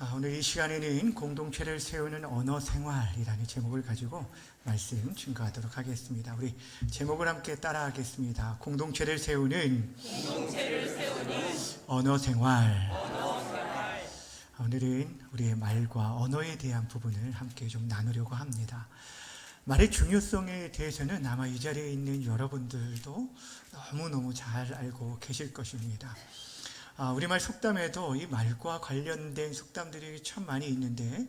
오늘 이 시간에는 공동체를 세우는 언어 생활이라는 제목을 가지고 말씀 증거하도록 하겠습니다. 우리 제목을 함께 따라하겠습니다. 공동체를 세우는 언어 생활. 오늘은 우리의 말과 언어에 대한 부분을 함께 좀 나누려고 합니다. 말의 중요성에 대해서는 아마 이 자리에 있는 여러분들도 너무너무 잘 알고 계실 것입니다. 우리말 속담에도 이 말과 관련된 속담들이 참 많이 있는데,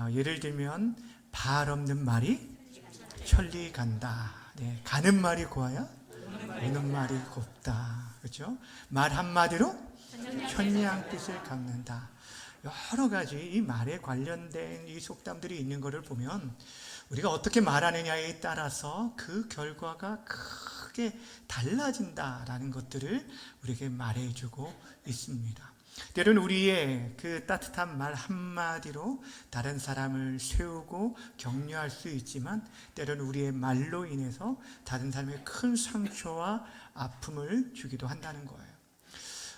예를 들면 발 없는 말이 천리 간다. 네, 가는 말이 고와야 오는 말이 곱다. 그렇죠? 말 한마디로 천냥 뜻을 갚는다. 여러 가지 이 말에 관련된 이 속담들이 있는 것을 보면 우리가 어떻게 말하느냐에 따라서 그 결과가 크게 달라진다라는 것들을 우리에게 말해주고 있습니다. 때로는 우리의 그 따뜻한 말 한마디로 다른 사람을 세우고 격려할 수 있지만, 때로는 우리의 말로 인해서 다른 사람의 큰 상처와 아픔을 주기도 한다는 거예요.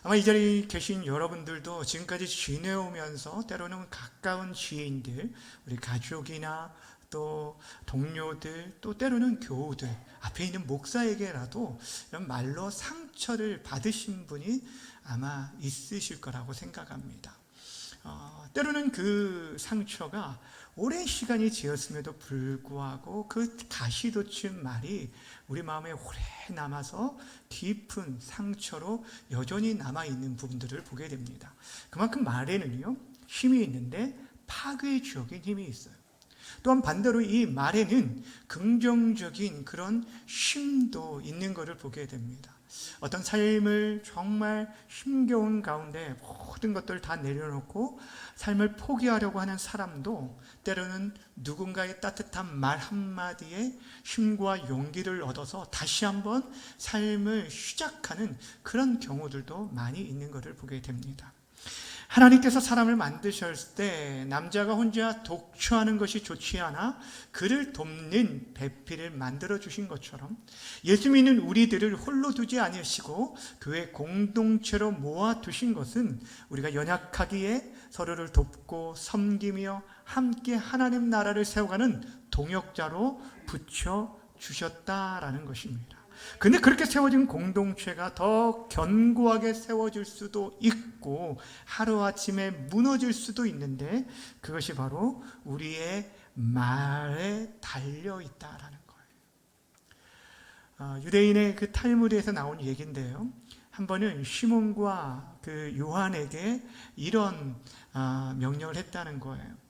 아마 이 자리에 계신 여러분들도 지금까지 지내오면서 때로는 가까운 지인들, 우리 가족이나 또 동료들, 또 때로는 교우들, 앞에 있는 목사에게라도 이런 말로 상처를 받으신 분이 아마 있으실 거라고 생각합니다. 때로는 그 상처가 오랜 시간이 지었음에도 불구하고 그 가시돋친 말이 우리 마음에 오래 남아서 깊은 상처로 여전히 남아있는 부분들을 보게 됩니다. 그만큼 말에는요, 힘이 있는데 파괴적인 힘이 있어요. 또한 반대로 이 말에는 긍정적인 그런 힘도 있는 것을 보게 됩니다. 어떤 삶을 정말 힘겨운 가운데 모든 것들을 다 내려놓고 삶을 포기하려고 하는 사람도 때로는 누군가의 따뜻한 말 한마디에 힘과 용기를 얻어서 다시 한번 삶을 시작하는 그런 경우들도 많이 있는 것을 보게 됩니다. 하나님께서 사람을 만드셨을 때 남자가 혼자 독처하는 것이 좋지 않아 그를 돕는 배필을 만들어 주신 것처럼, 예수 믿는 우리들을 홀로 두지 않으시고 교회 공동체로 모아 두신 것은 우리가 연약하기에 서로를 돕고 섬기며 함께 하나님 나라를 세워가는 동역자로 붙여 주셨다라는 것입니다. 근데 그렇게 세워진 공동체가 더 견고하게 세워질 수도 있고 하루아침에 무너질 수도 있는데, 그것이 바로 우리의 말에 달려 있다라는 거예요. 유대인의 그 탈무드에서 나온 얘기인데요, 한 번은 시몬과 그 요한에게 이런 명령을 했다는 거예요.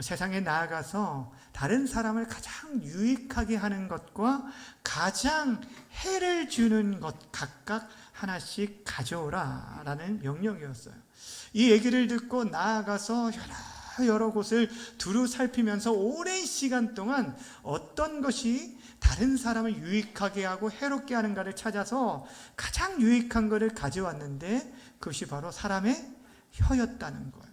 세상에 나아가서 다른 사람을 가장 유익하게 하는 것과 가장 해를 주는 것 각각 하나씩 가져오라 라는 명령이었어요. 이 얘기를 듣고 나아가서 여러 곳을 두루 살피면서 오랜 시간 동안 어떤 것이 다른 사람을 유익하게 하고 해롭게 하는가를 찾아서 가장 유익한 것을 가져왔는데, 그것이 바로 사람의 혀였다는 거예요.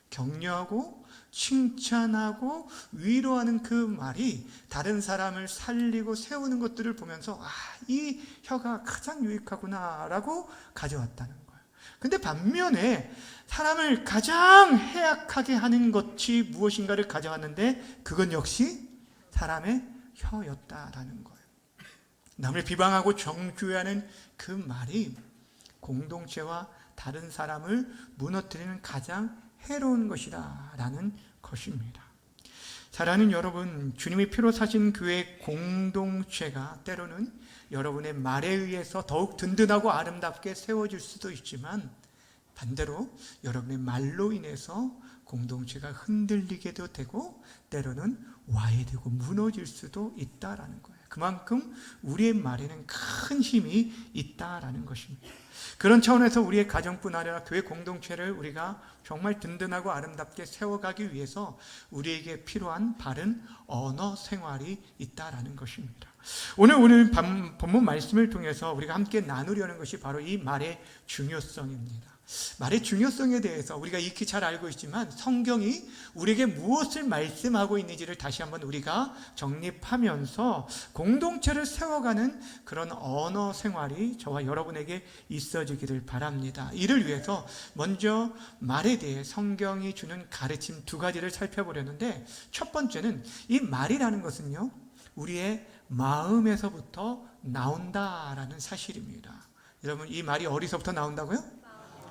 격려하고 칭찬하고 위로하는 그 말이 다른 사람을 살리고 세우는 것들을 보면서 이 혀가 가장 유익하구나 라고 가져왔다는 거예요. 근데 반면에 사람을 가장 해악하게 하는 것이 무엇인가를 가져왔는데, 그건 역시 사람의 혀였다라는 거예요. 남을 비방하고 정죄하는 그 말이 공동체와 다른 사람을 무너뜨리는 가장 해로운 것이다 라는 것입니다. 사랑하는 여러분, 주님이 피로 사신 교회 공동체가 때로는 여러분의 말에 의해서 더욱 든든하고 아름답게 세워질 수도 있지만, 반대로 여러분의 말로 인해서 공동체가 흔들리게도 되고 때로는 와해되고 무너질 수도 있다라는 거예요. 그만큼 우리의 말에는 큰 힘이 있다라는 것입니다. 그런 차원에서 우리의 가정뿐 아니라 교회 공동체를 우리가 정말 든든하고 아름답게 세워가기 위해서 우리에게 필요한 바른 언어 생활이 있다라는 것입니다. 오늘 본문 말씀을 통해서 우리가 함께 나누려는 것이 바로 이 말의 중요성입니다. 말의 중요성에 대해서 우리가 익히 잘 알고 있지만 성경이 우리에게 무엇을 말씀하고 있는지를 다시 한번 우리가 정립하면서 공동체를 세워가는 그런 언어 생활이 저와 여러분에게 있어지기를 바랍니다. 이를 위해서 먼저 말에 대해 성경이 주는 가르침 두 가지를 살펴보려는데, 첫 번째는 이 말이라는 것은요, 우리의 마음에서부터 나온다라는 사실입니다. 여러분, 이 말이 어디서부터 나온다고요?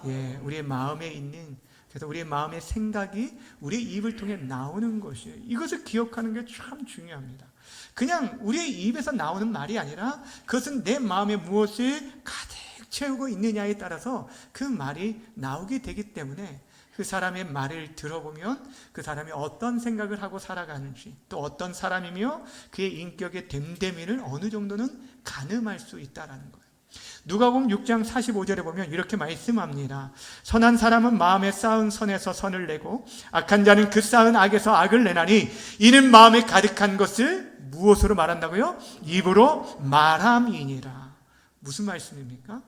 예, 우리의 마음에 있는, 그래서 우리의 마음의 생각이 우리의 입을 통해 나오는 것이에요. 이것을 기억하는 게 참 중요합니다. 그냥 우리의 입에서 나오는 말이 아니라 그것은 내 마음에 무엇을 가득 채우고 있느냐에 따라서 그 말이 나오게 되기 때문에 그 사람의 말을 들어보면 그 사람이 어떤 생각을 하고 살아가는지, 또 어떤 사람이며 그의 인격의 됨됨이를 어느 정도는 가늠할 수 있다는 거예요. 누가복음 6장 45절에 보면 이렇게 말씀합니다. 선한 사람은 마음에 쌓은 선에서 선을 내고 악한 자는 그 쌓은 악에서 악을 내나니 이는 마음에 가득한 것을 무엇으로 말한다고요? 입으로 말함이니라. 무슨 말씀입니까?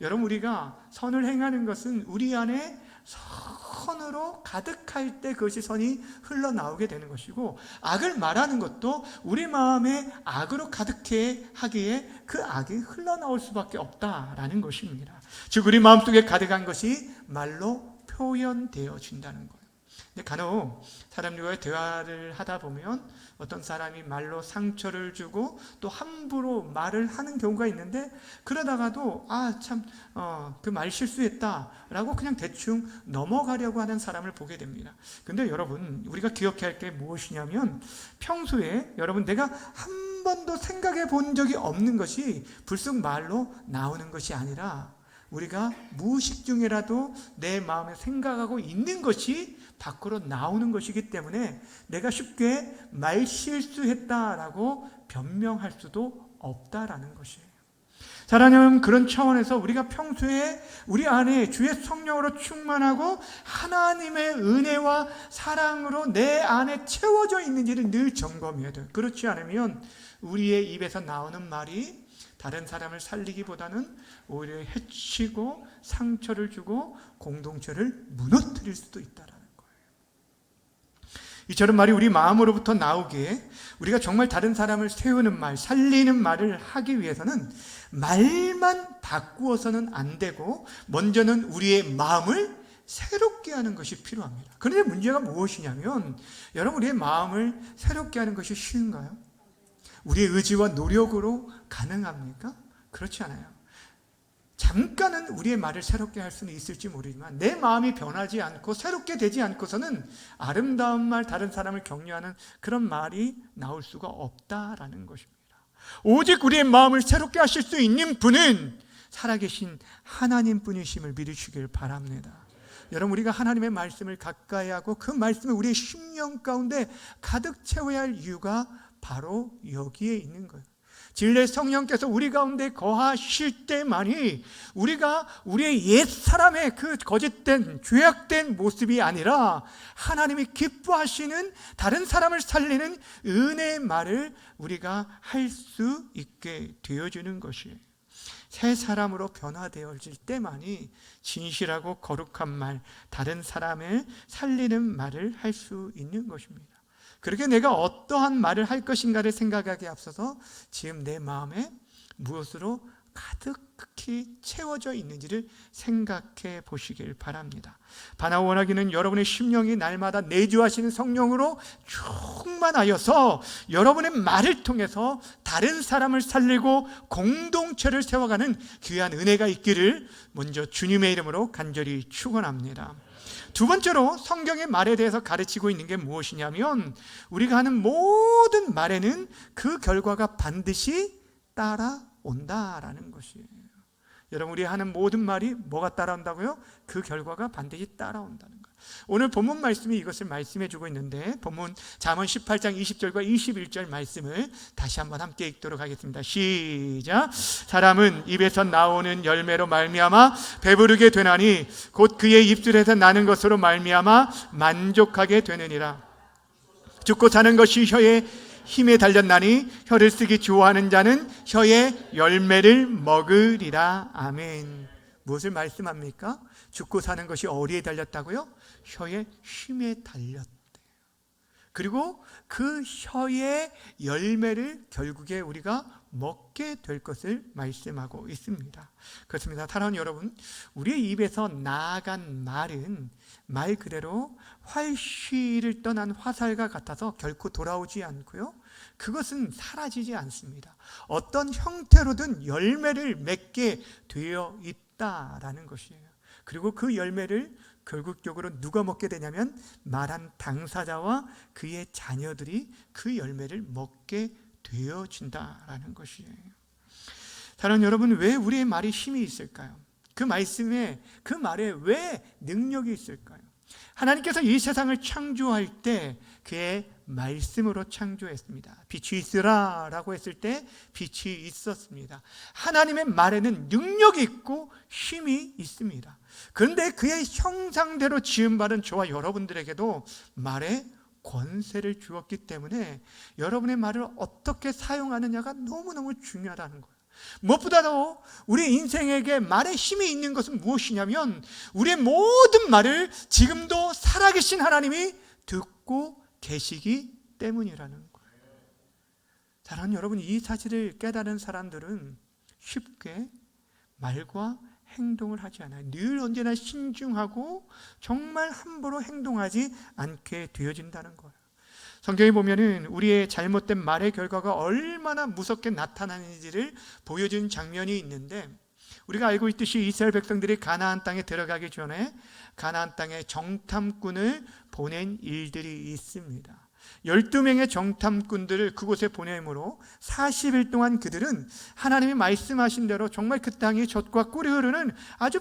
여러분, 우리가 선을 행하는 것은 우리 안에 선으로 가득할 때 그것이 선이 흘러나오게 되는 것이고, 악을 말하는 것도 우리 마음에 악으로 가득해 하기에 그 악이 흘러나올 수밖에 없다라는 것입니다. 즉 우리 마음속에 가득한 것이 말로 표현되어진다는 거예요. 근데 간혹 사람들과의 대화를 하다 보면 어떤 사람이 말로 상처를 주고 또 함부로 말을 하는 경우가 있는데, 그러다가도 그 말 실수했다라고 그냥 대충 넘어가려고 하는 사람을 보게 됩니다. 근데 여러분, 우리가 기억해야 할 게 무엇이냐면, 평소에 여러분, 내가 한 번도 생각해 본 적이 없는 것이 불쑥 말로 나오는 것이 아니라 우리가 무의식 중에라도 내 마음에 생각하고 있는 것이 밖으로 나오는 것이기 때문에 내가 쉽게 말 실수했다라고 변명할 수도 없다라는 것이에요. 사랑하는 그런 차원에서 우리가 평소에 우리 안에 주의 성령으로 충만하고 하나님의 은혜와 사랑으로 내 안에 채워져 있는지를 늘 점검해야 돼요. 그렇지 않으면 우리의 입에서 나오는 말이 다른 사람을 살리기보다는 오히려 해치고 상처를 주고 공동체를 무너뜨릴 수도 있다라는 거예요. 이처럼 말이 우리 마음으로부터 나오기에 우리가 정말 다른 사람을 세우는 말, 살리는 말을 하기 위해서는 말만 바꾸어서는 안 되고 먼저는 우리의 마음을 새롭게 하는 것이 필요합니다. 그런데 문제가 무엇이냐면, 여러분, 우리의 마음을 새롭게 하는 것이 쉬운가요? 우리의 의지와 노력으로 가능합니까? 그렇지 않아요. 잠깐은 우리의 말을 새롭게 할 수는 있을지 모르지만 내 마음이 변하지 않고 새롭게 되지 않고서는 아름다운 말, 다른 사람을 격려하는 그런 말이 나올 수가 없다라는 것입니다. 오직 우리의 마음을 새롭게 하실 수 있는 분은 살아계신 하나님 분이심을 믿으시길 바랍니다. 여러분, 우리가 하나님의 말씀을 가까이 하고 그 말씀을 우리의 심령 가운데 가득 채워야 할 이유가 바로 여기에 있는 거예요. 진리의 성령께서 우리 가운데 거하실 때만이 우리가 우리의 옛사람의 그 거짓된 죄악된 모습이 아니라 하나님이 기뻐하시는 다른 사람을 살리는 은혜의 말을 우리가 할 수 있게 되어주는 것이에요. 새 사람으로 변화되어질 때만이 진실하고 거룩한 말, 다른 사람을 살리는 말을 할 수 있는 것입니다. 그렇게 내가 어떠한 말을 할 것인가를 생각하기에 앞서서 지금 내 마음에 무엇으로 가득히 채워져 있는지를 생각해 보시길 바랍니다. 바나 원하기는 여러분의 심령이 날마다 내주하시는 성령으로 충만하여서 여러분의 말을 통해서 다른 사람을 살리고 공동체를 세워가는 귀한 은혜가 있기를 먼저 주님의 이름으로 간절히 축원합니다. 두 번째로 성경의 말에 대해서 가르치고 있는 게 무엇이냐면, 우리가 하는 모든 말에는 그 결과가 반드시 따라온다라는 것이에요. 여러분, 우리 하는 모든 말이 뭐가 따라온다고요? 그 결과가 반드시 따라온다는 거예요. 오늘 본문 말씀이 이것을 말씀해 주고 있는데, 본문 잠언 18장 20절과 21절 말씀을 다시 한번 함께 읽도록 하겠습니다. 시작. 사람은 입에서 나오는 열매로 말미암아 배부르게 되나니 곧 그의 입술에서 나는 것으로 말미암아 만족하게 되느니라. 죽고 사는 것이 혀의 힘에 달렸나니 혀를 쓰기 좋아하는 자는 혀의 열매를 먹으리라. 아멘. 무엇을 말씀합니까? 죽고 사는 것이 어디에 달렸다고요? 혀의 힘에 달렸대요. 그리고 그 혀의 열매를 결국에 우리가 먹게 될 것을 말씀하고 있습니다. 그렇습니다. 사랑하는 여러분, 우리의 입에서 나아간 말은 말 그대로 활시를 떠난 화살과 같아서 결코 돌아오지 않고요, 그것은 사라지지 않습니다. 어떤 형태로든 열매를 맺게 되어 있다라는 것이에요. 그리고 그 열매를 결국적으로 누가 먹게 되냐면 말한 당사자와 그의 자녀들이 그 열매를 먹게 되어진다라는 것이에요. 사랑하는 여러분, 왜 우리의 말이 힘이 있을까요? 그 말씀에, 그 말에 왜 능력이 있을까요? 하나님께서 이 세상을 창조할 때 그의 말씀으로 창조했습니다. 빛이 있으라 라고 했을 때 빛이 있었습니다. 하나님의 말에는 능력이 있고 힘이 있습니다. 그런데 그의 형상대로 지음받은 저와 여러분들에게도 말에 권세를 주었기 때문에 여러분의 말을 어떻게 사용하느냐가 너무너무 중요하다는 거예요. 무엇보다도 우리 인생에게 말에 힘이 있는 것은 무엇이냐면 우리의 모든 말을 지금도 살아계신 하나님이 듣고 계시기 때문이라는 거예요. 사랑하는 여러분, 이 사실을 깨달은 사람들은 쉽게 말과 행동을 하지 않아요. 늘 언제나 신중하고 정말 함부로 행동하지 않게 되어진다는 거예요. 성경에 보면은 우리의 잘못된 말의 결과가 얼마나 무섭게 나타나는지를 보여준 장면이 있는데, 우리가 알고 있듯이 이스라엘 백성들이 가나안 땅에 들어가기 전에 가나안 땅에 정탐꾼을 보낸 일들이 있습니다. 12명의 정탐꾼들을 그곳에 보내므로 40일 동안 그들은 하나님이 말씀하신 대로 정말 그 땅이 젖과 꿀이 흐르는 아주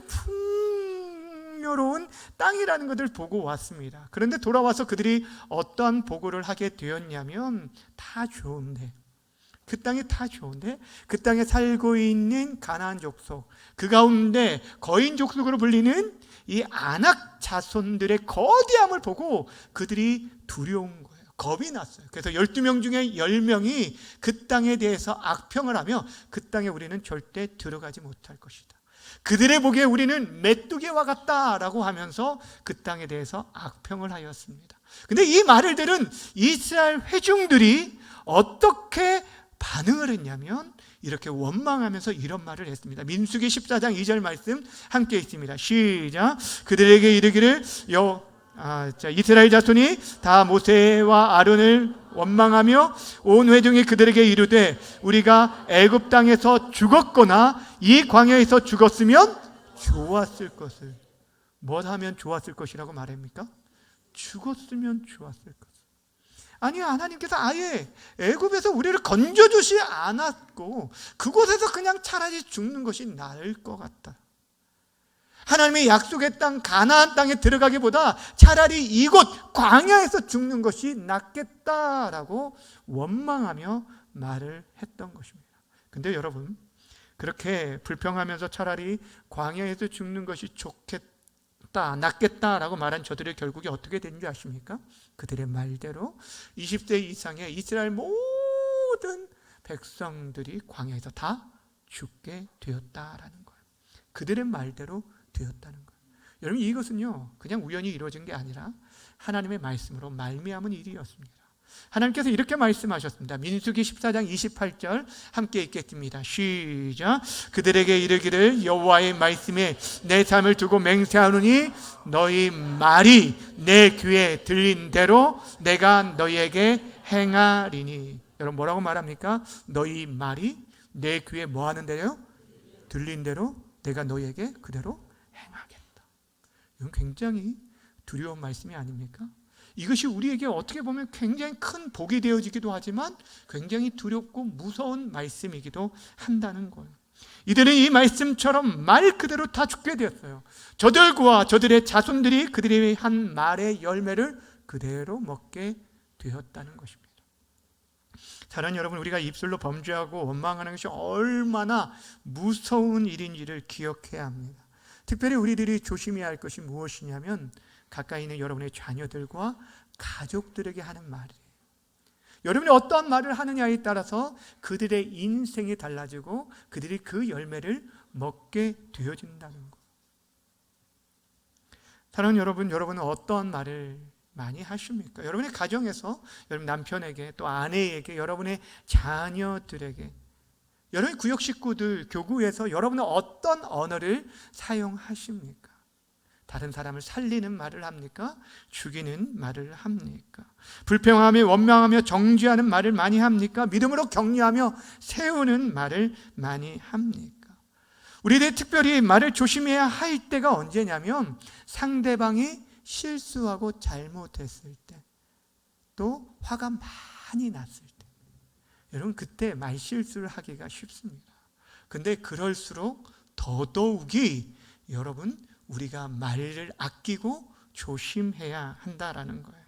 풍요로운 땅이라는 것을 보고 왔습니다. 그런데 돌아와서 그들이 어떠한 보고를 하게 되었냐면, 다 좋은데, 그 땅이 다 좋은데 그 땅에 살고 있는 가나안 족속, 그 가운데 거인 족속으로 불리는 이 아낙 자손들의 거대함을 보고 그들이 두려운 거예요. 겁이 났어요. 그래서 12명 중에 10명이 그 땅에 대해서 악평을 하며 그 땅에 우리는 절대 들어가지 못할 것이다, 그들의 보기에 우리는 메뚜기와 같다라고 하면서 그 땅에 대해서 악평을 하였습니다. 근데 이 말을 들은 이스라엘 회중들이 어떻게 반응을 했냐면 이렇게 원망하면서 이런 말을 했습니다. 민수기 14장 2절 말씀 함께 있습니다. 시작. 그들에게 이르기를 이스라엘 자손이 다 모세와 아론을 원망하며 온 회중이 그들에게 이르되 우리가 애굽 땅에서 죽었거나 이 광야에서 죽었으면 좋았을 것을. 뭘 하면 좋았을 것이라고 말합니까? 죽었으면 좋았을 것. 아니, 하나님께서 아예 애굽에서 우리를 건져주지 않았고 그곳에서 그냥 차라리 죽는 것이 나을 것 같다. 하나님의 약속의 땅 가나안 땅에 들어가기보다 차라리 이곳 광야에서 죽는 것이 낫겠다라고 원망하며 말을 했던 것입니다. 근데 여러분, 그렇게 불평하면서 차라리 광야에서 죽는 것이 좋겠다, 낫겠다라고 말한 저들의 결국이 어떻게 된 줄 아십니까? 그들의 말대로 20세 이상의 이스라엘 모든 백성들이 광야에서 다 죽게 되었다라는 거예요. 그들의 말대로 되었다는 거예요. 여러분, 이것은요 그냥 우연히 이루어진 게 아니라 하나님의 말씀으로 말미암은 일이었습니다. 하나님께서 이렇게 말씀하셨습니다. 민수기 14장 28절 함께 읽겠습니다. 시작. 그들에게 이르기를 여호와의 말씀에 내 삶을 두고 맹세하노니 너희 말이 내 귀에 들린 대로 내가 너희에게 행하리니. 여러분, 뭐라고 말합니까? 너희 말이 내 귀에 뭐 하는 대로? 들린 대로 내가 너희에게 그대로 행하겠다. 이건 굉장히 두려운 말씀이 아닙니까? 이것이 우리에게 어떻게 보면 굉장히 큰 복이 되어지기도 하지만 굉장히 두렵고 무서운 말씀이기도 한다는 거예요. 이들은 이 말씀처럼 말 그대로 다 죽게 되었어요. 저들과 저들의 자손들이 그들이 한 말의 열매를 그대로 먹게 되었다는 것입니다. 사랑하는 여러분, 우리가 입술로 범죄하고 원망하는 것이 얼마나 무서운 일인지를 기억해야 합니다. 특별히 우리들이 조심해야 할 것이 무엇이냐면 가까이 있는 여러분의 자녀들과 가족들에게 하는 말이에요. 여러분이 어떠한 말을 하느냐에 따라서 그들의 인생이 달라지고 그들이 그 열매를 먹게 되어진다는 것. 사랑하는 여러분, 여러분은 어떤 말을 많이 하십니까? 여러분의 가정에서, 여러분 남편에게, 또 아내에게, 여러분의 자녀들에게, 여러분의 구역 식구들, 교구에서 여러분은 어떤 언어를 사용하십니까? 다른 사람을 살리는 말을 합니까? 죽이는 말을 합니까? 불평하며 원망하며 정죄하는 말을 많이 합니까? 믿음으로 격려하며 세우는 말을 많이 합니까? 우리들 특별히 말을 조심해야 할 때가 언제냐면 상대방이 실수하고 잘못했을 때, 또 화가 많이 났을 때, 여러분 그때 말 실수를 하기가 쉽습니다. 근데 그럴수록 더더욱이 여러분 우리가 말을 아끼고 조심해야 한다라는 거예요.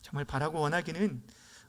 정말 바라고 원하기는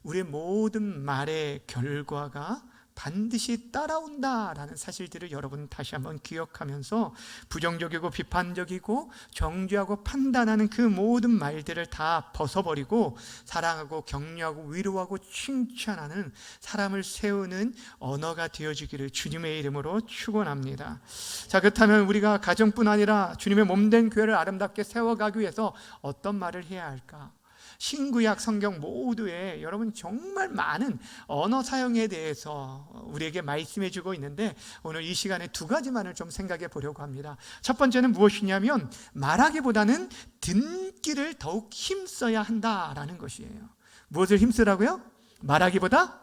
우리의 모든 말의 결과가 반드시 따라온다라는 사실들을 여러분 다시 한번 기억하면서 부정적이고 비판적이고 정죄하고 판단하는 그 모든 말들을 다 벗어버리고 사랑하고 격려하고 위로하고 칭찬하는, 사람을 세우는 언어가 되어지기를 주님의 이름으로 축원합니다. 자, 그렇다면 우리가 가정뿐 아니라 주님의 몸된 교회를 아름답게 세워가기 위해서 어떤 말을 해야 할까? 신구약 성경 모두에 여러분 정말 많은 언어 사용에 대해서 우리에게 말씀해 주고 있는데, 오늘 이 시간에 두 가지만을 좀 생각해 보려고 합니다. 첫 번째는 무엇이냐면 말하기보다는 듣기를 더욱 힘써야 한다라는 것이에요. 무엇을 힘쓰라고요? 말하기보다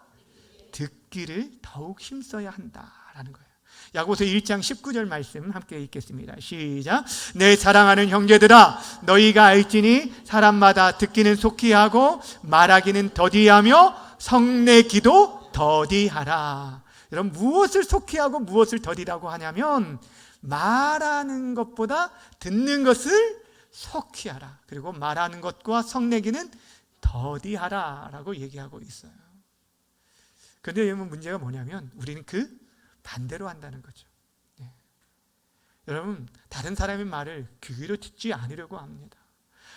듣기를 더욱 힘써야 한다라는 거예요. 야고보서 1장 19절 말씀 함께 읽겠습니다. 시작. 내 사랑하는 형제들아, 너희가 알지니 사람마다 듣기는 속히 하고 말하기는 더디하며 성내기도 더디하라. 여러분, 무엇을 속히 하고 무엇을 더디라고 하냐면 말하는 것보다 듣는 것을 속히 하라, 그리고 말하는 것과 성내기는 더디하라 라고 얘기하고 있어요. 그런데 여러분, 문제가 뭐냐면 우리는 그 반대로 한다는 거죠. 네. 여러분, 다른 사람의 말을 귀로 듣지 않으려고 합니다.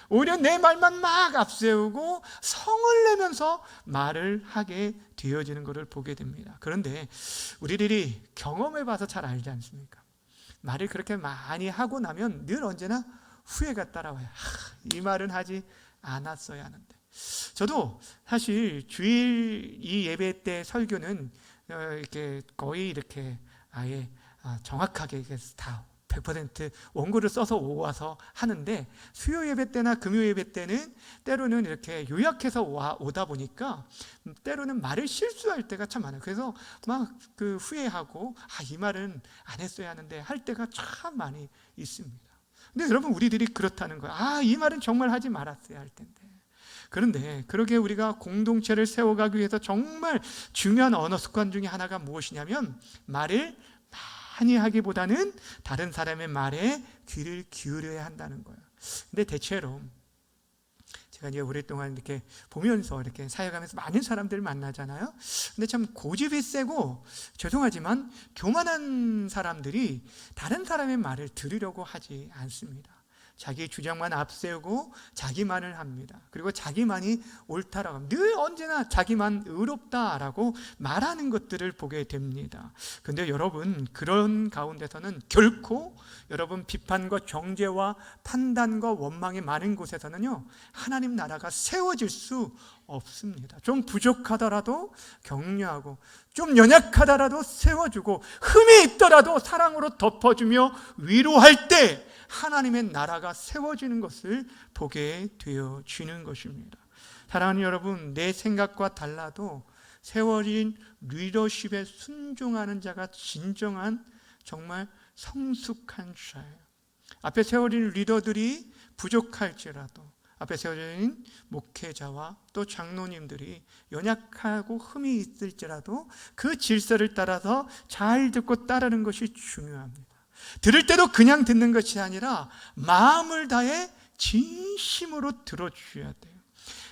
오히려 내 말만 막 앞세우고 성을 내면서 말을 하게 되어지는 것을 보게 됩니다. 그런데 우리들이 경험해봐서 잘 알지 않습니까? 말을 그렇게 많이 하고 나면 늘 언제나 후회가 따라와요. 이 말은 하지 않았어야 하는데. 저도 사실 주일 이 예배 때 설교는 이렇게 거의 이렇게 아예 정확하게 다 100% 원고를 써서 와서 하는데, 수요 예배 때나 금요 예배 때는 때로는 이렇게 요약해서 오다 보니까 때로는 말을 실수할 때가 참 많아요. 그래서 막 그 후회하고 이 말은 안 했어야 하는데 할 때가 참 많이 있습니다. 근데 여러분, 우리들이 그렇다는 거예요. 이 말은 정말 하지 말았어야 할 텐데. 그런데 그러게 우리가 공동체를 세워가기 위해서 정말 중요한 언어 습관 중에 하나가 무엇이냐면 말을 많이 하기보다는 다른 사람의 말에 귀를 기울여야 한다는 거예요. 근데 대체로 제가 이제 오랫동안 이렇게 보면서 이렇게 사역하면서 많은 사람들을 만나잖아요. 근데 참 고집이 세고 죄송하지만 교만한 사람들이 다른 사람의 말을 들으려고 하지 않습니다. 자기 주장만 앞세우고 자기만을 합니다. 그리고 자기만이 옳다라고 합니다. 늘 언제나 자기만 의롭다라고 말하는 것들을 보게 됩니다. 근데 여러분, 그런 가운데서는 결코 여러분 비판과 정죄와 판단과 원망이 많은 곳에서는요, 하나님 나라가 세워질 수 없습니다. 좀 부족하더라도 격려하고, 좀 연약하더라도 세워주고, 흠이 있더라도 사랑으로 덮어주며 위로할 때 하나님의 나라가 세워지는 것을 보게 되어지는 것입니다. 사랑하는 여러분, 내 생각과 달라도 세워진 리더십에 순종하는 자가 진정한 정말 성숙한 자예요. 앞에 세워진 리더들이 부족할지라도, 앞에 세워진 목회자와 또 장로님들이 연약하고 흠이 있을지라도 그 질서를 따라서 잘 듣고 따르는 것이 중요합니다. 들을 때도 그냥 듣는 것이 아니라 마음을 다해 진심으로 들어주셔야 돼요.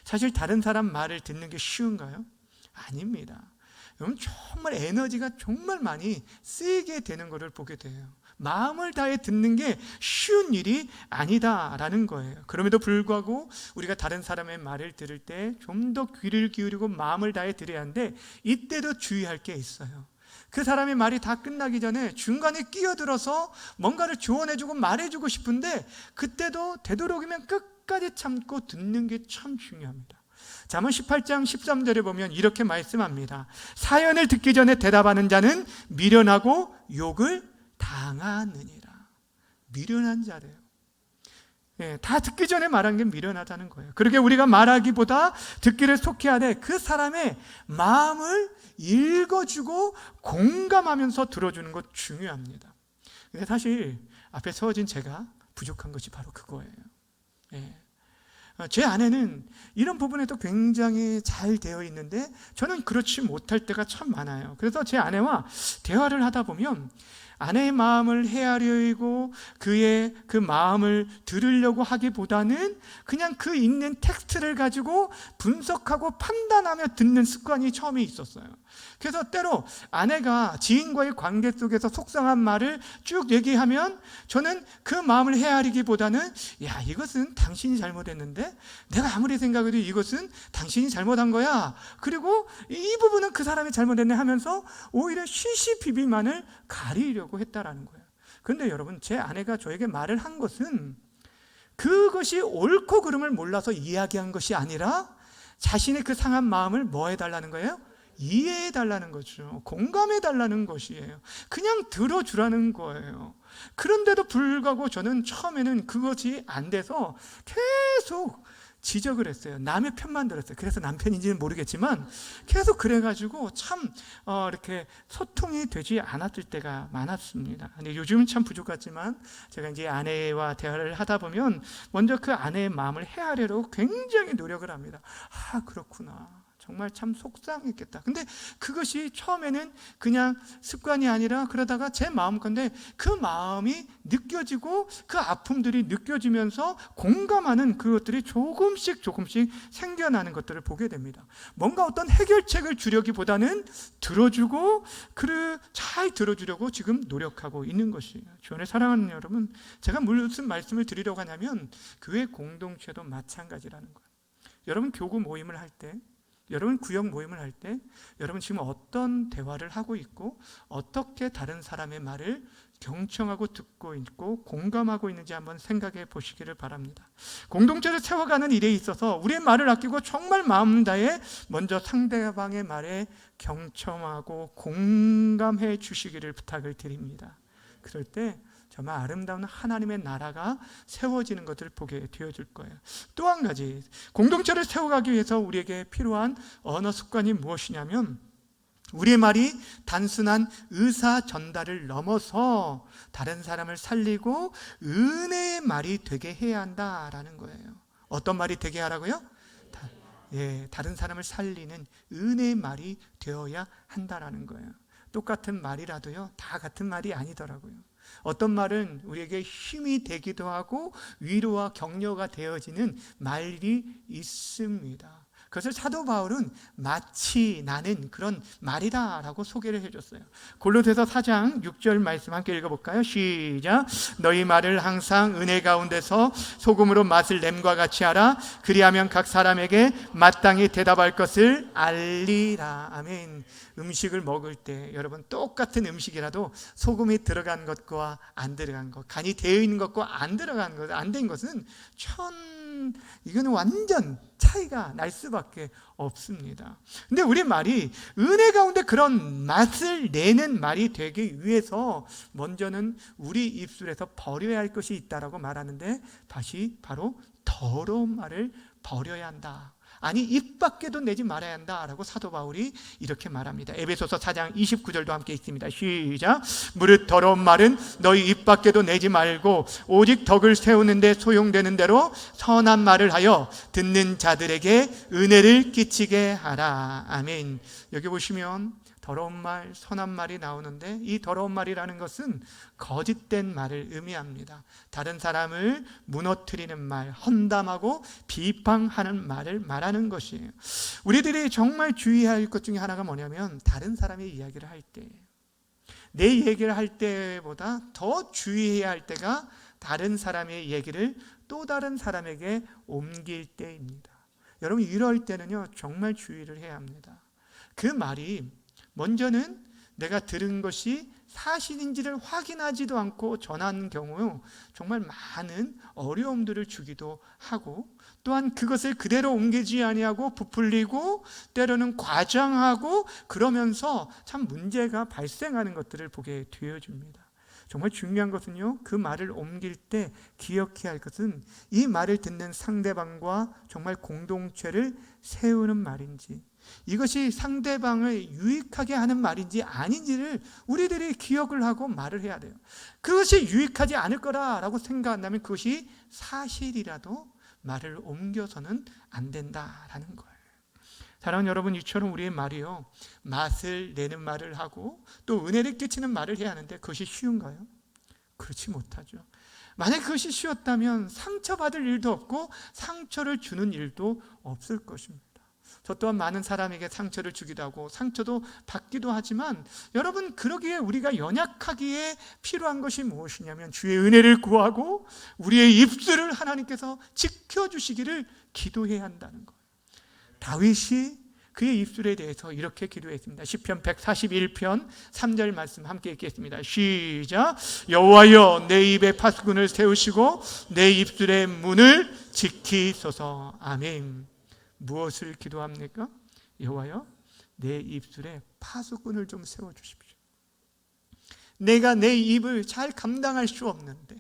사실 다른 사람 말을 듣는 게 쉬운가요? 아닙니다. 여러분, 정말 에너지가 정말 많이 쓰이게 되는 것을 보게 돼요. 마음을 다해 듣는 게 쉬운 일이 아니다라는 거예요. 그럼에도 불구하고 우리가 다른 사람의 말을 들을 때 좀 더 귀를 기울이고 마음을 다해 들어야 하는데, 이때도 주의할 게 있어요. 그 사람의 말이 다 끝나기 전에 중간에 끼어들어서 뭔가를 조언해주고 말해주고 싶은데 그때도 되도록이면 끝까지 참고 듣는 게 참 중요합니다. 잠언 18장 13절에 보면 이렇게 말씀합니다. 사연을 듣기 전에 대답하는 자는 미련하고 욕을 당하느니라. 미련한 자래요. 다 듣기 전에 말한 게 미련하다는 거예요. 그러게 우리가 말하기보다 듣기를 속히 하되 그 사람의 마음을 읽어주고 공감하면서 들어주는 것 중요합니다. 근데 사실 앞에 세워진 제가 부족한 것이 바로 그거예요. 제 아내는 이런 부분에도 굉장히 잘 되어 있는데 저는 그렇지 못할 때가 참 많아요. 그래서 제 아내와 대화를 하다 보면 아내의 마음을 헤아리고 그의 그 마음을 들으려고 하기보다는 그냥 그 있는 텍스트를 가지고 분석하고 판단하며 듣는 습관이 처음에 있었어요. 그래서 때로 아내가 지인과의 관계 속에서 속상한 말을 쭉 얘기하면 저는 그 마음을 헤아리기보다는 야, 이것은 당신이 잘못했는데 내가 아무리 생각해도 이것은 당신이 잘못한 거야. 그리고 이 부분은 그 사람이 잘못했네 하면서 오히려 시시비비만을 가리려고 했다라는 거예요. 그런데 여러분, 제 아내가 저에게 말을 한 것은 그것이 옳고 그름을 몰라서 이야기한 것이 아니라 자신의 그 상한 마음을 뭐 해달라는 거예요? 이해해달라는 거죠. 공감해달라는 것이에요. 그냥 들어주라는 거예요. 그런데도 불구하고 저는 처음에는 그것이 안 돼서 계속 지적을 했어요. 남의 편만 들었어요. 그래서 남편인지는 모르겠지만 계속 그래가지고 참 이렇게 소통이 되지 않았을 때가 많았습니다. 근데 요즘은 참 부족하지만 제가 이제 아내와 대화를 하다 보면 먼저 그 아내의 마음을 헤아리려고 굉장히 노력을 합니다. 아, 그렇구나. 정말 참 속상했겠다. 근데 그것이 처음에는 그냥 습관이 아니라 그러다가 제 마음 건데 그 마음이 느껴지고 그 아픔들이 느껴지면서 공감하는 그것들이 조금씩 생겨나는 것들을 보게 됩니다. 뭔가 어떤 해결책을 주려기보다는 들어주고 잘 들어주려고 지금 노력하고 있는 것이에요. 주안에 사랑하는 여러분, 제가 무슨 말씀을 드리려고 하냐면 교회 공동체도 마찬가지라는 거예요. 여러분 교구 모임을 할 때, 여러분 구역 모임을 할 때 여러분 지금 어떤 대화를 하고 있고 어떻게 다른 사람의 말을 경청하고 듣고 있고 공감하고 있는지 한번 생각해 보시기를 바랍니다. 공동체를 세워가는 일에 있어서 우리의 말을 아끼고 정말 마음 다해 먼저 상대방의 말에 경청하고 공감해 주시기를 부탁을 드립니다. 그럴 때 정말 아름다운 하나님의 나라가 세워지는 것을 보게 되어줄 거예요. 또 한 가지, 공동체를 세워가기 위해서 우리에게 필요한 언어 습관이 무엇이냐면 우리의 말이 단순한 의사 전달을 넘어서 다른 사람을 살리고 은혜의 말이 되게 해야 한다라는 거예요. 어떤 말이 되게 하라고요? 다른 사람을 살리는 은혜의 말이 되어야 한다라는 거예요. 똑같은 말이라도요, 다 같은 말이 아니더라고요. 어떤 말은 우리에게 힘이 되기도 하고 위로와 격려가 되어지는 말이 있습니다. 그것을 사도 바울은 마치 나는 그런 말이다라고 소개를 해줬어요. 골로새서 4장 6절 말씀 함께 읽어볼까요? 시작. 너희 말을 항상 은혜 가운데서 소금으로 맛을 냄과 같이 하라. 그리하면 각 사람에게 마땅히 대답할 것을 알리라. 아멘. 음식을 먹을 때 여러분 똑같은 음식이라도 소금이 들어간 것과 안 들어간 것, 간이 되어 있는 것과 안 들어간 것, 안 된 것은 이거는 완전 차이가 날 수밖에 없습니다. 근데 우리 말이 은혜 가운데 그런 맛을 내는 말이 되기 위해서 먼저는 우리 입술에서 버려야 할 것이 있다라고 말하는데 다시 바로 더러운 말을 버려야 한다. 아니 입 밖에도 내지 말아야 한다라고 사도 바울이 이렇게 말합니다. 에베소서 4장 29절도 함께 읽습니다. 시작. 무릇 더러운 말은 너희 입 밖에도 내지 말고 오직 덕을 세우는 데 소용되는 대로 선한 말을 하여 듣는 자들에게 은혜를 끼치게 하라. 아멘. 여기 보시면 더러운 말, 선한 말이 나오는데 이 더러운 말이라는 것은 거짓된 말을 의미합니다. 다른 사람을 무너뜨리는 말, 험담하고 비방하는 말을 말하는 것이에요. 우리들이 정말 주의해야 할 것 중에 하나가 뭐냐면 다른 사람의 이야기를 할 때, 내 얘기를 할 때보다 더 주의해야 할 때가 다른 사람의 얘기를 또 다른 사람에게 옮길 때입니다. 여러분 이럴 때는요 정말 주의를 해야 합니다. 그 말이 먼저는 내가 들은 것이 사실인지를 확인하지도 않고 전하는 경우 정말 많은 어려움들을 주기도 하고, 또한 그것을 그대로 옮기지 아니하고 부풀리고 때로는 과장하고 그러면서 참 문제가 발생하는 것들을 보게 되어줍니다. 정말 중요한 것은요, 그 말을 옮길 때 기억해야 할 것은 이 말을 듣는 상대방과 정말 공동체를 세우는 말인지, 이것이 상대방을 유익하게 하는 말인지 아닌지를 우리들이 기억을 하고 말을 해야 돼요. 그것이 유익하지 않을 거라고 생각한다면 그것이 사실이라도 말을 옮겨서는 안 된다라는 거예요. 사랑하는 여러분, 이처럼 우리의 말이요, 맛을 내는 말을 하고 또 은혜를 끼치는 말을 해야 하는데 그것이 쉬운가요? 그렇지 못하죠. 만약 그것이 쉬웠다면 상처받을 일도 없고 상처를 주는 일도 없을 것입니다. 저 또한 많은 사람에게 상처를 주기도 하고 상처도 받기도 하지만, 여러분, 그러기에 우리가 연약하기에 필요한 것이 무엇이냐면 주의 은혜를 구하고 우리의 입술을 하나님께서 지켜주시기를 기도해야 한다는 거예요. 다윗이 그의 입술에 대해서 이렇게 기도했습니다. 시편 141편 3절 말씀 함께 읽겠습니다. 시작. 여호와여, 내 입에 파수꾼을 세우시고 내 입술의 문을 지키소서. 아멘. 무엇을 기도합니까? 여호와여, 내 입술에 파수꾼을 좀 세워주십시오. 내가 내 입을 잘 감당할 수 없는데,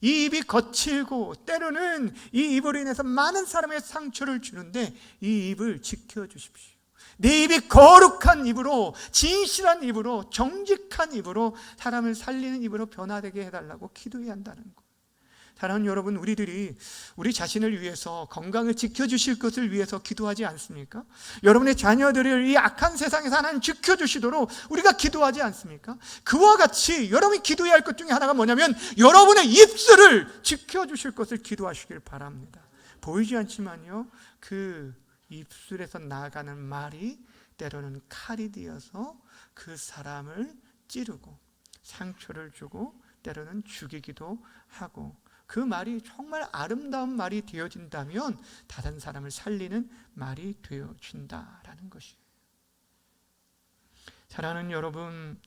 이 입이 거칠고 때로는 이 입으로 인해서 많은 사람에게 상처를 주는데 이 입을 지켜주십시오. 내 입이 거룩한 입으로, 진실한 입으로, 정직한 입으로, 사람을 살리는 입으로 변화되게 해달라고 기도해야 한다는 거예요. 사랑하는 여러분, 우리들이 우리 자신을 위해서 건강을 지켜주실 것을 위해서 기도하지 않습니까? 여러분의 자녀들을 이 악한 세상에서 하나님 지켜주시도록 우리가 기도하지 않습니까? 그와 같이 여러분이 기도해야 할 것 중에 하나가 뭐냐면 여러분의 입술을 지켜주실 것을 기도하시길 바랍니다. 보이지 않지만요, 그 입술에서 나가는 말이 때로는 칼이 되어서 그 사람을 찌르고 상처를 주고 때로는 죽이기도 하고, 그 말이 정말 아름다운 말이 되어진다면 다른 사람을 살리는 말이 되어진다라는 것이에요. 사랑하는 여러분,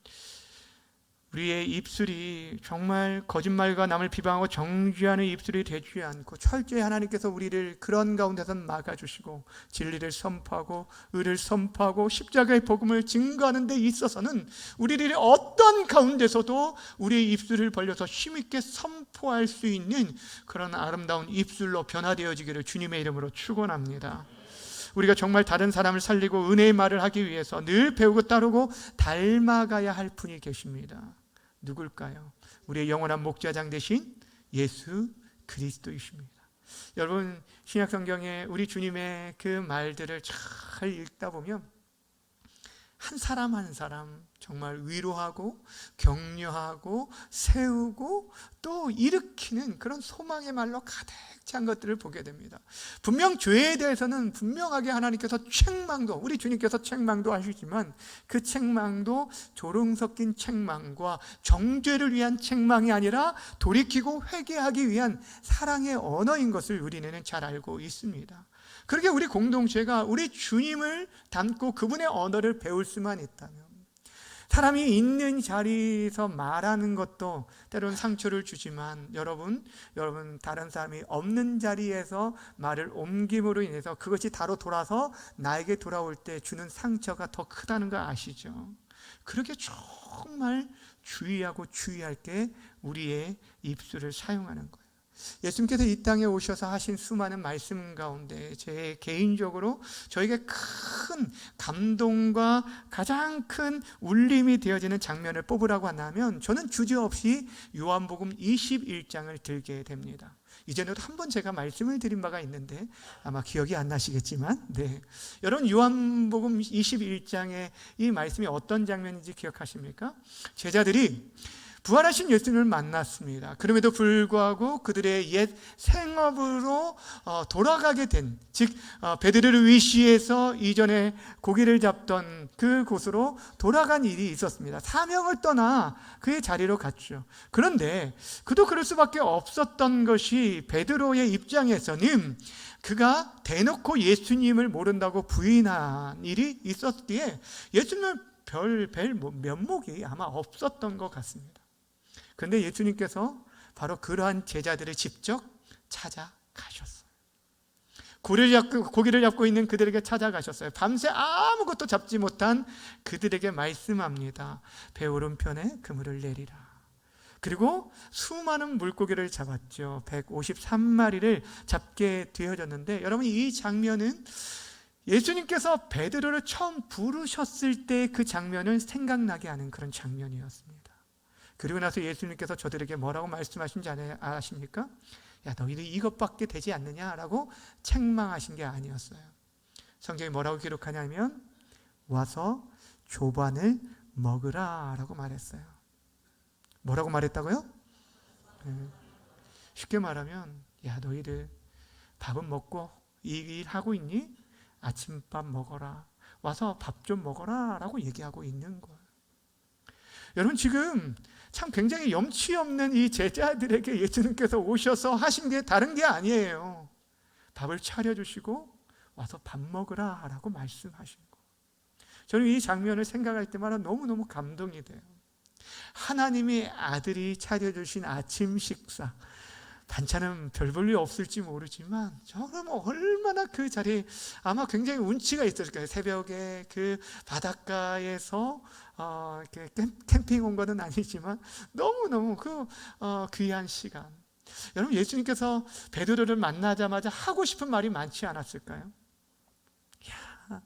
우리의 입술이 정말 거짓말과 남을 비방하고 정죄하는 입술이 되지 않고 철저히 하나님께서 우리를 그런 가운데서 막아주시고 진리를 선포하고 의를 선포하고 십자가의 복음을 증거하는 데 있어서는 우리들이 어떤 가운데서도 우리의 입술을 벌려서 힘있게 선포할 수 있는 그런 아름다운 입술로 변화되어지기를 주님의 이름으로 축원합니다. 우리가 정말 다른 사람을 살리고 은혜의 말을 하기 위해서 늘 배우고 따르고 닮아가야 할 분이 계십니다. 누굴까요? 우리의 영원한 목자장 되신 예수 그리스도이십니다. 여러분, 신약성경에 우리 주님의 그 말들을 잘 읽다 보면 한 사람 한 사람 정말 위로하고 격려하고 세우고 또 일으키는 그런 소망의 말로 가득 찬 것들을 보게 됩니다. 분명 죄에 대해서는 분명하게 하나님께서 책망도, 우리 주님께서 책망도 하시지만 그 책망도 조롱 섞인 책망과 정죄를 위한 책망이 아니라 돌이키고 회개하기 위한 사랑의 언어인 것을 우리는 잘 알고 있습니다. 그렇게 우리 공동체가 우리 주님을 닮고 그분의 언어를 배울 수만 있다면, 사람이 있는 자리에서 말하는 것도 때로는 상처를 주지만 여러분 다른 사람이 없는 자리에서 말을 옮김으로 인해서 그것이 다로 돌아서 나에게 돌아올 때 주는 상처가 더 크다는 거 아시죠? 그렇게 정말 주의하고 주의할 게 우리의 입술을 사용하는 거예요. 예수님께서 이 땅에 오셔서 하신 수많은 말씀 가운데 제 개인적으로 저에게 큰 감동과 가장 큰 울림이 되어지는 장면을 뽑으라고 한다면 저는 주저없이 요한복음 21장을 들게 됩니다. 이전에도 한번 제가 말씀을 드린 바가 있는데 아마 기억이 안 나시겠지만, 여러분, 요한복음 21장의 이 말씀이 어떤 장면인지 기억하십니까? 제자들이 부활하신 예수님을 만났습니다. 그럼에도 불구하고 그들의 옛 생업으로 돌아가게 된, 즉 베드로를 위시해서 이전에 고기를 잡던 그곳으로 돌아간 일이 있었습니다. 사명을 떠나 그의 자리로 갔죠. 그런데 그도 그럴 수밖에 없었던 것이 베드로의 입장에서는 그가 대놓고 예수님을 모른다고 부인한 일이 있었기에 예수님을 별 면목이 아마 없었던 것 같습니다. 그런데 예수님께서 바로 그러한 제자들을 직접 찾아가셨어요. 고기를 잡고 있는 그들에게 찾아가셨어요. 밤새 아무것도 잡지 못한 그들에게 말씀합니다. 배 오른편에 그물을 내리라. 그리고 수많은 물고기를 잡았죠. 153마리를 잡게 되어졌는데, 여러분, 이 장면은 예수님께서 베드로를 처음 부르셨을 때 그 장면을 생각나게 하는 그런 장면이었습니다. 그리고 나서 예수님께서 저들에게 뭐라고 말씀하신지 아십니까? 야, 너희들 이것밖에 되지 않느냐라고 책망하신 게 아니었어요. 성경이 뭐라고 기록하냐면 와서 조반을 먹으라 라고 말했어요. 뭐라고 말했다고요? 쉽게 말하면, 야, 너희들 밥은 먹고 이 일 하고 있니? 아침밥 먹어라. 와서 밥 좀 먹어라 라고 얘기하고 있는 거예요. 여러분, 지금 참 굉장히 염치 없는 이 제자들에게 예수님께서 오셔서 하신 게 다른 게 아니에요. 밥을 차려주시고 와서 밥 먹으라 라고 말씀하신 거. 저는 이 장면을 생각할 때마다 너무너무 감동이 돼요. 하나님이 아들이 차려주신 아침 식사, 반찬은 별 볼일 없을지 모르지만 저는 얼마나 그 자리에 아마 굉장히 운치가 있었을 거예요. 새벽에 그 바닷가에서 캠핑 온 거는 아니지만 너무너무 귀한 시간. 여러분, 예수님께서 베드로를 만나자마자 하고 싶은 말이 많지 않았을까요? 야,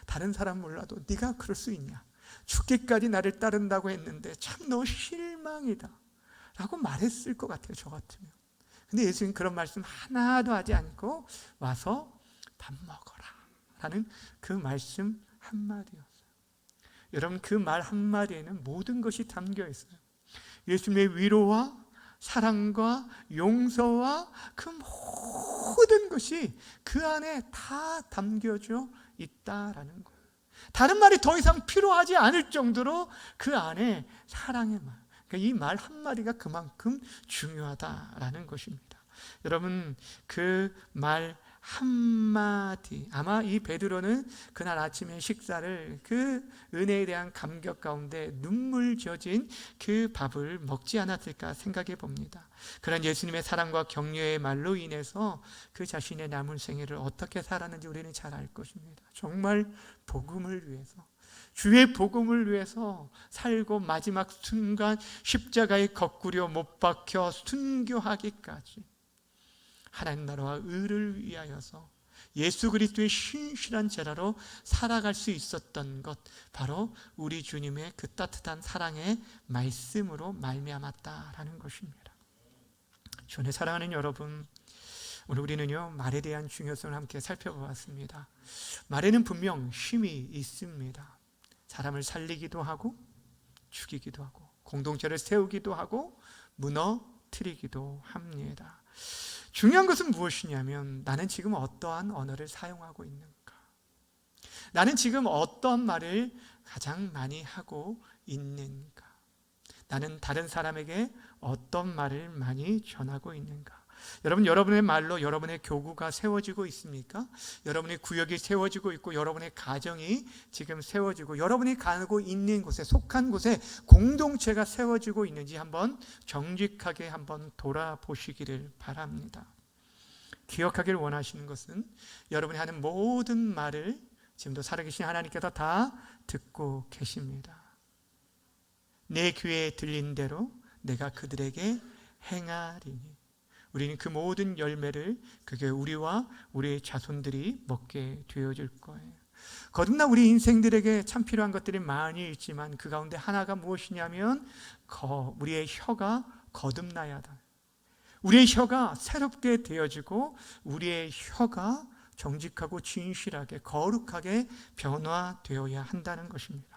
다른 사람 몰라도 네가 그럴 수 있냐? 죽기까지 나를 따른다고 했는데 참 너 실망이다 라고 말했을 것 같아요, 저 같으면. 근데 예수님 그런 말씀 하나도 하지 않고 와서 밥 먹어라 라는 그 말씀 한마디였어요. 여러분, 그 말 한마디에는 모든 것이 담겨 있어요. 예수님의 위로와 사랑과 용서와 그 모든 것이 그 안에 다 담겨져 있다라는 거예요. 다른 말이 더 이상 필요하지 않을 정도로 그 안에 사랑의 말, 그러니까 이 말 한마디가 그만큼 중요하다라는 것입니다. 여러분, 그 말 한마디, 아마 이 베드로는 그날 아침에 식사를 그 은혜에 대한 감격 가운데 눈물 젖은 그 밥을 먹지 않았을까 생각해 봅니다. 그런 예수님의 사랑과 격려의 말로 인해서 그 자신의 남은 생애를 어떻게 살았는지 우리는 잘 알 것입니다. 정말 복음을 위해서, 주의 복음을 위해서 살고 마지막 순간 십자가에 거꾸려 못 박혀 순교하기까지 하나님 나라와 의를 위하여서 예수 그리스도의 신실한 제자로 살아갈 수 있었던 것, 바로 우리 주님의 그 따뜻한 사랑의 말씀으로 말미암았다라는 것입니다. 주의 사랑하는 여러분, 오늘 우리는요, 말에 대한 중요성을 함께 살펴보았습니다. 말에는 분명 힘이 있습니다. 사람을 살리기도 하고 죽이기도 하고 공동체를 세우기도 하고 무너뜨리기도 합니다. 중요한 것은 무엇이냐면, 나는 지금 어떠한 언어를 사용하고 있는가? 나는 지금 어떤 말을 가장 많이 하고 있는가? 나는 다른 사람에게 어떤 말을 많이 전하고 있는가? 여러분, 여러분의 말로 여러분의 교구가 세워지고 있습니까? 여러분의 구역이 세워지고 있고 여러분의 가정이 지금 세워지고 여러분이 가고 있는 곳에, 속한 곳에 공동체가 세워지고 있는지 한번 정직하게 한번 돌아보시기를 바랍니다. 기억하길 원하시는 것은 여러분이 하는 모든 말을 지금도 살아계신 하나님께서 다 듣고 계십니다. 내 귀에 들린 대로 내가 그들에게 행하리니 우리는 그 모든 열매를 그게 우리와 우리의 자손들이 먹게 되어질 거예요. 거듭나 우리 인생들에게 참 필요한 것들이 많이 있지만 그 가운데 하나가 무엇이냐면 우리의 혀가 거듭나야 한다. 우리의 혀가 새롭게 되어지고 우리의 혀가 정직하고 진실하게 거룩하게 변화되어야 한다는 것입니다.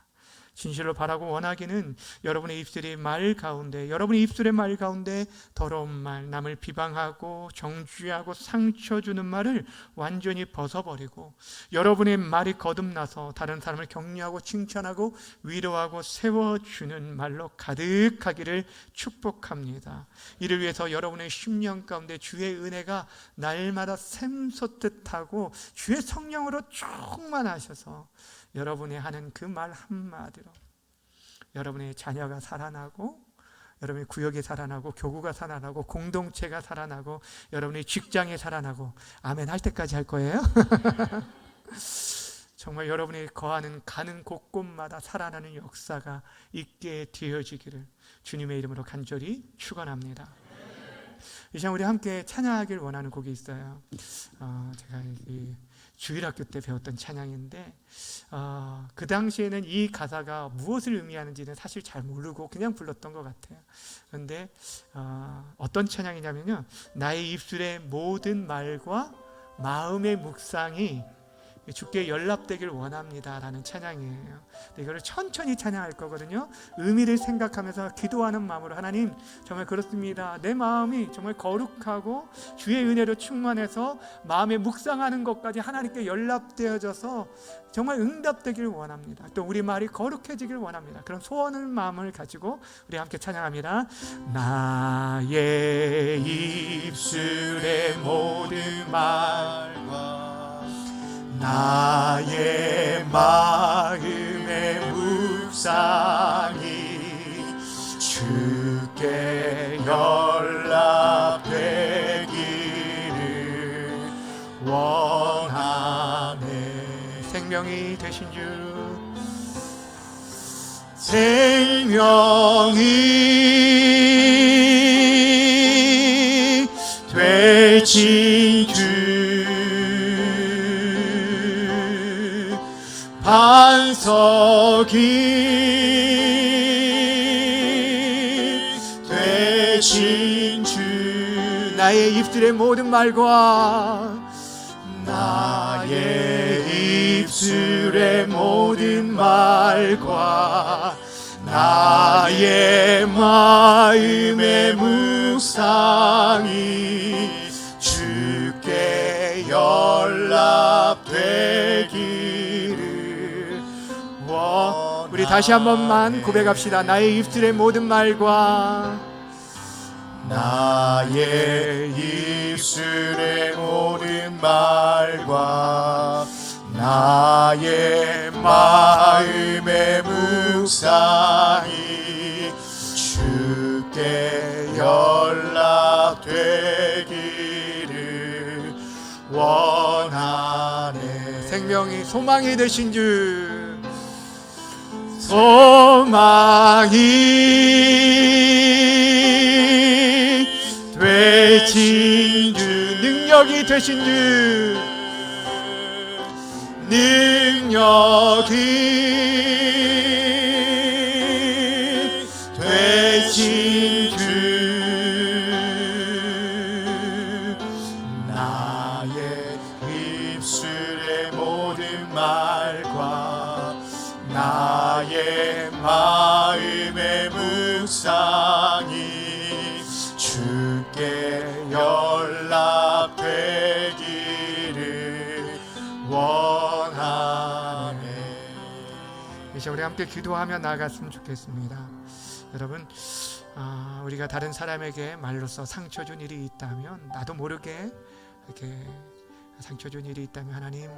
진실로 바라고 원하기는 여러분의 입술의 말 가운데, 여러분의 입술의 말 가운데 더러운 말, 남을 비방하고 정죄하고 상처 주는 말을 완전히 벗어버리고 여러분의 말이 거듭나서 다른 사람을 격려하고 칭찬하고 위로하고 세워주는 말로 가득하기를 축복합니다. 이를 위해서 여러분의 심령 가운데 주의 은혜가 날마다 샘솟듯 하고 주의 성령으로 충만하셔서 여러분이 하는 그 말 한마디로 여러분의 자녀가 살아나고, 여러분의 구역이 살아나고, 교구가 살아나고, 공동체가 살아나고, 여러분의 직장이 살아나고, 아멘 할 때까지 할 거예요. 정말 여러분이 가는 곳곳마다 살아나는 역사가 있게 되어지기를 주님의 이름으로 간절히 축원합니다. 이 시간 우리 함께 찬양하길 원하는 곡이 있어요. 제가 이 주일학교 때 배웠던 찬양인데, 그 당시에는 이 가사가 무엇을 의미하는지는 사실 잘 모르고 그냥 불렀던 것 같아요. 그런데 어떤 찬양이냐면요, 나의 입술의 모든 말과 마음의 묵상이 주께 연락되길 원합니다 라는 찬양이에요. 이거를 천천히 찬양할 거거든요. 의미를 생각하면서 기도하는 마음으로, 하나님 정말 그렇습니다, 내 마음이 정말 거룩하고 주의 은혜로 충만해서 마음에 묵상하는 것까지 하나님께 연락되어져서 정말 응답되길 원합니다. 또 우리 말이 거룩해지길 원합니다. 그런 소원의 마음을 가지고 우리 함께 찬양합니다. 나의 입술의 모든 말과 나의 마음의 묵상이 주께 연락되기를 원하네. 생명이 되신 주, 생명이 되신 주, 반석이 되신 주, 나의 입술의 모든 말과 나의 입술의 모든 말과 나의 마음의 묵상이 주께 연락되기를. 우리 다시 한 번만 고백합시다. 나의 입술의 모든 말과 나의 입술의 모든 말과 나의 마음의 묵상이 주께 연락되기를 원하네. 생명이 소망이 되신 주, 소망이 되신 주, 능력이 되신 주, 능력이 되신 주, 나의 입술의 모든 말과 나의 마음의 묵상이 주께 연락되기를 원하네. 이제 우리 함께 기도하며 나아갔으면 좋겠습니다. 여러분, 우리가 다른 사람에게 말로써 상처 준 일이 있다면, 나도 모르게 이렇게 상처 준 일이 있다면 하나님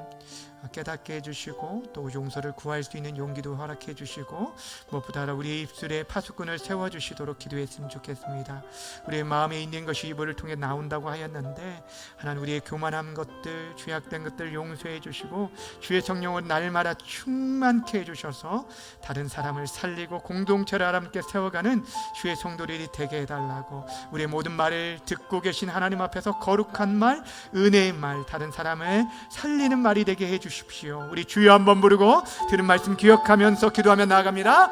깨닫게 해주시고, 또 용서를 구할 수 있는 용기도 허락해 주시고, 무엇보다 우리의 입술에 파수꾼을 세워주시도록 기도했으면 좋겠습니다. 우리의 마음에 있는 것이 입을 통해 나온다고 하였는데, 하나님 우리의 교만한 것들, 죄악된 것들 용서해 주시고, 주의 성령을 날마다 충만케 해주셔서 다른 사람을 살리고 공동체를 하나님께 세워가는 주의 성도들이 되게 해달라고, 우리의 모든 말을 듣고 계신 하나님 앞에서 거룩한 말, 은혜의 말, 다른 사람을 살리는 말이 되게 해주십시오. 우리 주여 한번 부르고 들은 말씀 기억하면서 기도하며 나아갑니다.